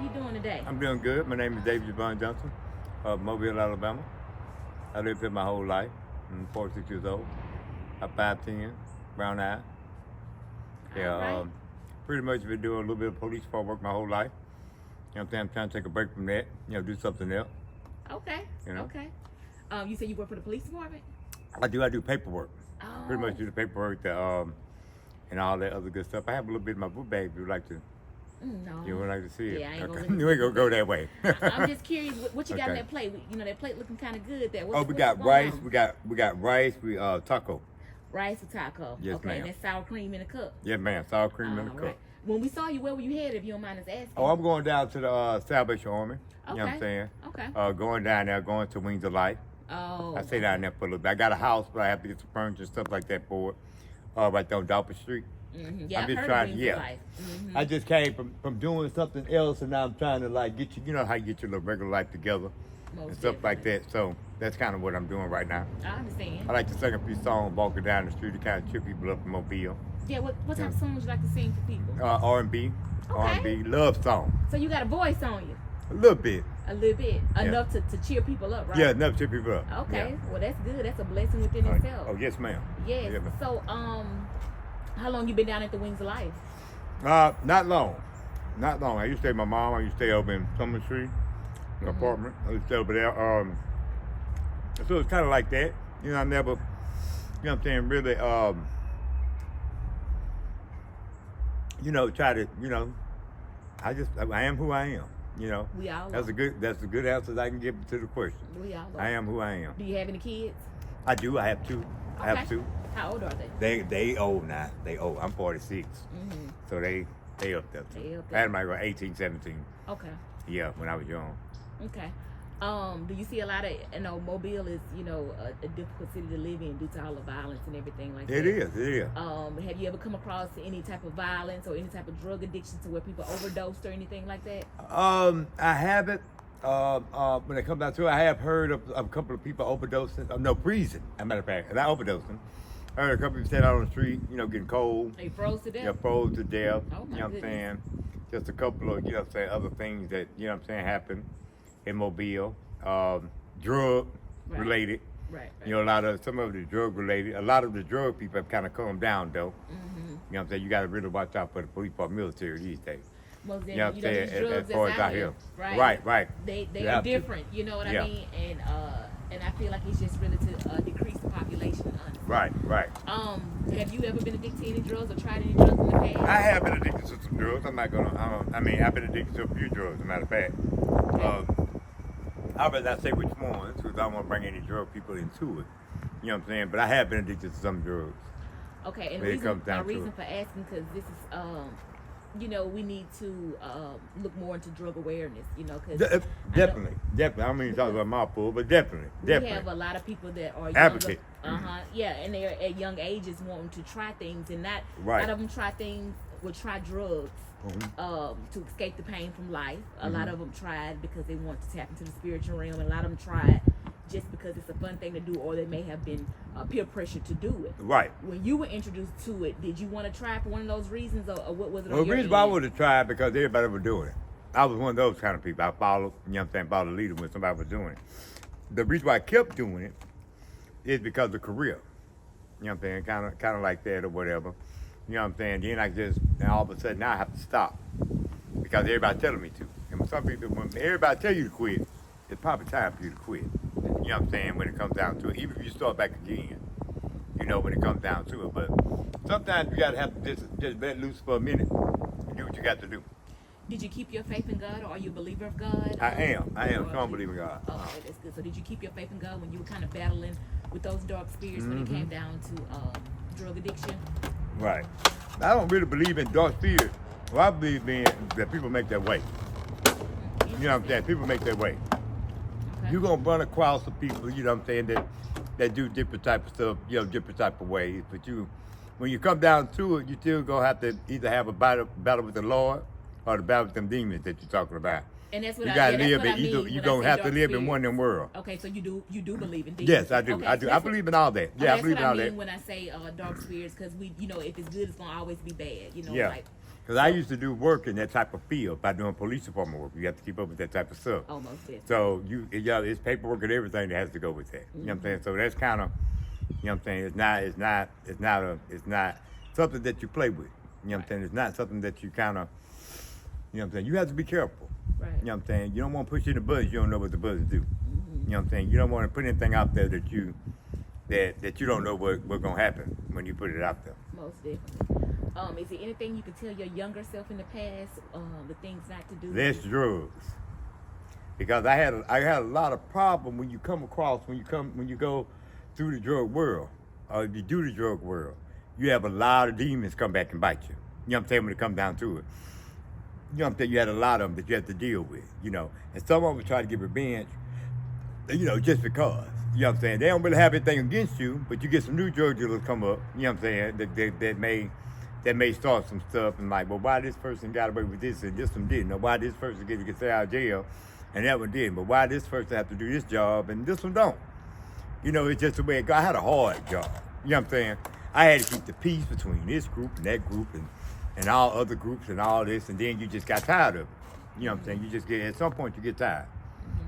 you doing today? I'm doing good. My name is David Javon Johnson of Mobile, Alabama. I lived here my whole life. I'm 46 years old. I'm 5'10", brown eye. Yeah, All right. pretty much been doing a little bit of police work my whole life. You know what I'm saying? I'm trying to take a break from that, do something else. Okay. You know? Okay. You said you work for the police department? I do paperwork. Oh. Pretty much do the paperwork, and all that other good stuff. I have a little bit in my book bag if you'd like to. No. You would like to see it? Yeah, I ain't okay. gonna You ain't gonna go that way. I'm just curious, what you got Okay. on that plate? You know, that plate looking kind of good. There. We got rice. We got rice. Taco. Rice and taco. Yes, okay, ma'am. and that's sour cream in a cup. Yeah, ma'am. Sour cream in a All cup. right. When we saw you, where were you headed? If you don't mind us asking. Oh, I'm going down to the Salvation Army. You know what I'm Okay. saying? Okay. Going down there, going to Wings of Life. Oh. I stay down there for a little bit. I got a house, but I have to get some furniture and stuff like that for it. Right there on Dolphin Street. Mm-hmm. Yeah, I'm just I've heard trying. of Wings Yeah. of Life. Mm-hmm. I just came from doing something else, and now I'm trying to like get you. You know how you get your little regular life together and stuff like that. So that's kind of what I'm doing right now. I understand. I like to sing a few songs, walking down the street to kind of cheer people up in Mobile. Yeah, what type of songs you like to sing for people? R&B, Okay. R&B, love song. So you got a voice on you? A little bit. A little bit. Yeah. Enough to cheer people up, right? Yeah, enough to cheer people up. Okay. Yeah. Well, that's good. That's a blessing within itself. Oh, yes, ma'am. Yes. Yeah, ma'am. So, how long you been down at the Wings of Life? Not long. Not long. I used to stay with my mom. I used to stay over in Summer Street, an apartment. I used to stay over there. So it's kind of like that. You know, I never, you know what I'm saying, really, try to, I am who I am, you know. We all That's are. a good answer I can give to the question. We all are. I am who I am. Do you have any kids? I do. I have two. I have Okay. two. How old are they? They old now. They old. I'm 46. Mm-hmm. So they up there. They up I there. had them like 18, 17. Okay. Yeah, when I was young. Okay. Do you see a lot of, Mobile is, a difficult city to live in due to all the violence and everything like that. It is. Have you ever come across any type of violence or any type of drug addiction to where people overdosed or anything like that? I haven't. When it comes down to it, I have heard of a couple of people overdosing. Freezing. As a matter of fact, not overdosing. I heard a couple of people sitting out on the street, getting cold. They froze to death? Yeah, froze to death. Oh, my you know what I'm goodness. saying? Just a couple of, other things that, happen in Mobile. Drug related. Right. Some of the drug related. A lot of the drug people have kind of calmed down though. Mm-hmm. You know what I'm saying? You got to really watch out for the police or military these days. Most You know what I'm saying? these drugs As far that's as out here. right? Right. They You are have to. different, you know what Yeah. I mean? And I feel like it's just really to decrease the population, honestly. Right. Have you ever been addicted to any drugs or tried any drugs in the past? I have been addicted to some drugs. I'm not gonna. I've been addicted to a few drugs. As a matter of fact, I'd rather not say which ones because I don't want to bring any drug people into it. You know what I'm saying? But I have been addicted to some drugs. Okay, and When it comes down my to reason it. for asking, because this is, we need to look more into drug awareness, because Definitely. I mean, talk about mouthful, but definitely. we have a lot of people that are Advocate. younger, yeah, and they're at young ages wanting to try things, and not Right. a lot of them will try drugs to escape the pain from life. A lot of them tried because they want to tap into the spiritual realm, and a lot of them tried just because it's a fun thing to do, or they may have been peer pressure to do it. Right. When you were introduced to it, did you want to try it for one of those reasons, or what was it? Well, on the your reason why I end? would have tried because everybody was doing it. I was one of those kind of people. I followed, followed the leader when somebody was doing it. The reason why I kept doing it is because of career. You know what I'm saying? Kind of like that or whatever. You know what I'm saying? Then all of a sudden now I have to stop because everybody telling me to. And some people, when everybody tell you to quit, it's probably time for you to quit. You know what I'm saying? When it comes down to it, even if you start back again, when it comes down to it. But sometimes you gotta have to just let loose for a minute and do what you got to do. Did you keep your faith in God, or are you a believer of God? I am a Or strong you- believer in God. Oh, okay, that's good. So did you keep your faith in God when you were kind of battling with those dark spirits when it came down to drug addiction? Right. I don't really believe in dark spirits. Well, I believe in that people make their way. You know what I'm saying? People make their way. Okay. You're gonna run across some people, that do different type of stuff, different type of ways. But when you come down to it, you still gonna have to either have a battle with the Lord or the battle with them demons that you're talking about. And that's what you I, gotta yeah, that's live what I in. mean You when I gonna say have to dark live in spirits. one of them worlds. Okay, so you do believe in demons. Yes, I do. Okay, I do. I that's believe in all that. Yeah, I that's believe what in all I mean that. when I say dark spirits, because we, if it's good, it's gonna always be bad. Yeah. Like. Because I used to do work in that type of field by doing police department work. You have to keep up with that type of stuff. Almost definitely. So it's paperwork and everything that has to go with that. You know what I'm saying? So that's kind of, you know what I'm saying? It's not something that you play with. You know what I'm saying? It's not something that you kind of, you know what I'm saying? You have to be careful. Right. You know what I'm saying? You don't want to push in the buzz. You don't know what the buzzes do. You know what I'm saying? You don't want to put anything out there that you don't know what's gonna happen when you put it out there. Most definitely. Is there anything you could tell your younger self in the past, the things not to do? Less drugs, because I had a lot of problem when you go through the drug world, or if you do the drug world, you have a lot of demons come back and bite you. You know what I'm saying? When it comes down to it, you know what I'm saying? You had a lot of them that you have to deal with. And some of them try to get revenge. Just because. You know what I'm saying? They don't really have anything against you, but you get some new drug dealers come up. You know what I'm saying? That may start some stuff and like, well, why this person got away with this and this one didn't? Or why this person get stay out of jail and that one didn't? But why this person have to do this job and this one don't? It's just the way it goes. I had a hard job. You know what I'm saying? I had to keep the peace between this group and that group and all other groups and all this, and then you just got tired of it. You know what I'm saying? You just at some point you get tired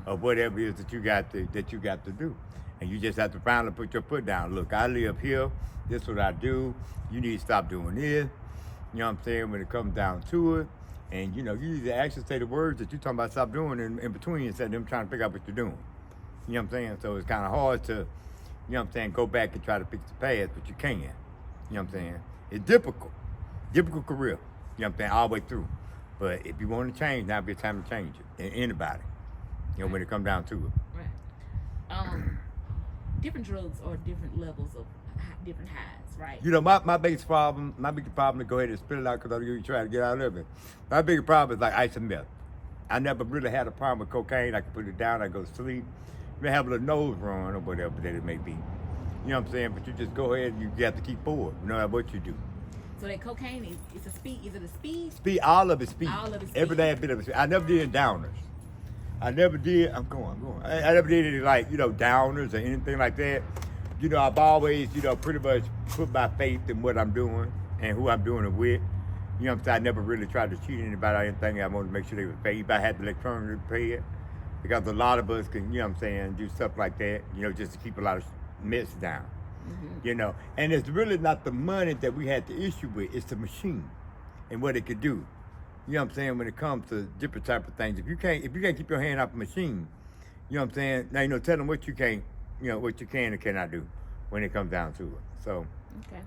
of whatever it is that you got to do. And you just have to finally put your foot down. Look, I live here. This is what I do. You need to stop doing this. You know what I'm saying? When it comes down to it. And, you need to actually say the words that you're talking about stop doing in between instead of them trying to figure out what you're doing. You know what I'm saying? So it's kind of hard to, go back and try to fix the past, but you can. You know what I'm saying? It's difficult. Difficult career. You know what I'm saying? All the way through. But if you want to change, now be a time to change it. And anybody. When it comes down to it. Right. Different drugs are different levels of different highs, right? My biggest problem to go ahead and spit it out because you try to get out of it. My biggest problem is like ice and meth. I never really had a problem with cocaine. I can put it down, I go to sleep. You may have a little nose run or whatever that it may be. You know what I'm saying? But you just go ahead and you have to keep forward, no matter what you do. So that cocaine is a speed, is it a speed? Speed, all of it speed. All of it speed. Every last bit of it. I never did downers. I'm going. I never did any downers or anything like that. I've always, pretty much put my faith in what I'm doing and who I'm doing it with. You know what I'm saying? I never really tried to cheat anybody or anything. I wanted to make sure they were paid. If I had to electronically pay it, because a lot of us can, do stuff like that, just to keep a lot of mess down. Mm-hmm. And it's really not the money that we had the issue with, it's the machine and what it could do. You know what I'm saying? When it comes to different type of things, if you can't keep your hand off a machine, you know what I'm saying? Now tell them what you can't, what you can and cannot do when it comes down to it. So. Okay.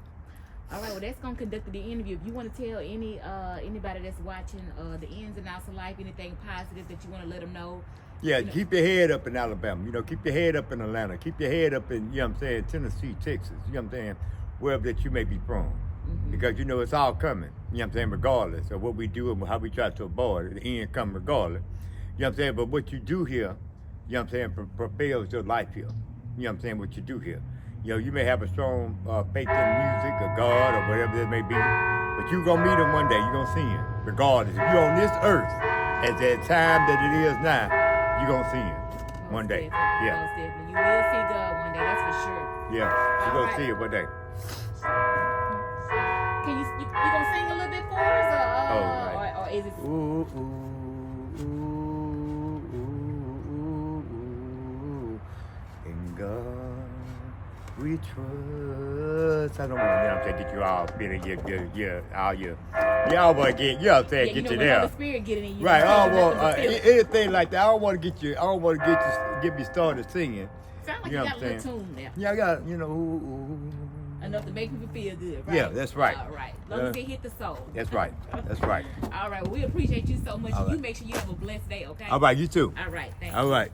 All right. Well, that's gonna conduct the interview. If you want to tell anybody that's watching the ins and outs of life, anything positive that you want to let them know. Yeah, keep your head up in Alabama. Keep your head up in Atlanta. Keep your head up in, Tennessee, Texas. You know what I'm saying? Wherever that you may be from. Mm-hmm. Because, it's all coming. You know what I'm saying? Regardless of what we do and how we try to avoid it. The end come regardless. You know what I'm saying? But what you do here, you know what I'm saying, propels your life here. You know what I'm saying? What you do here. You may have a strong faith in music or God or whatever it may be. But you're going to meet him one day. You're going to see him. Regardless. If you're on this earth at that time that it is now, you're going to see him one day. Yeah. Most definitely. You will see God one day. That's for sure. Yeah. You're going to see it one day. Can you gonna sing a little bit for us, or is it? Ooh, ooh, ooh, ooh, in God we trust. I don't want to get you all feeling y'all want to get, you know what I'm saying, get you there. The Spirit getting in you. Right. I don't want anything like that. I don't want to get you. I don't want to get me started singing. Sound like you got a little tune there. Yeah, I got ooh. Enough to make people feel good, right? Yeah, that's right. All right. As long as they hit the soul. That's right. That's right. All right. Well, we appreciate you so much. All right. You make sure you have a blessed day, okay? All right. You too. All right. Thank you. All right.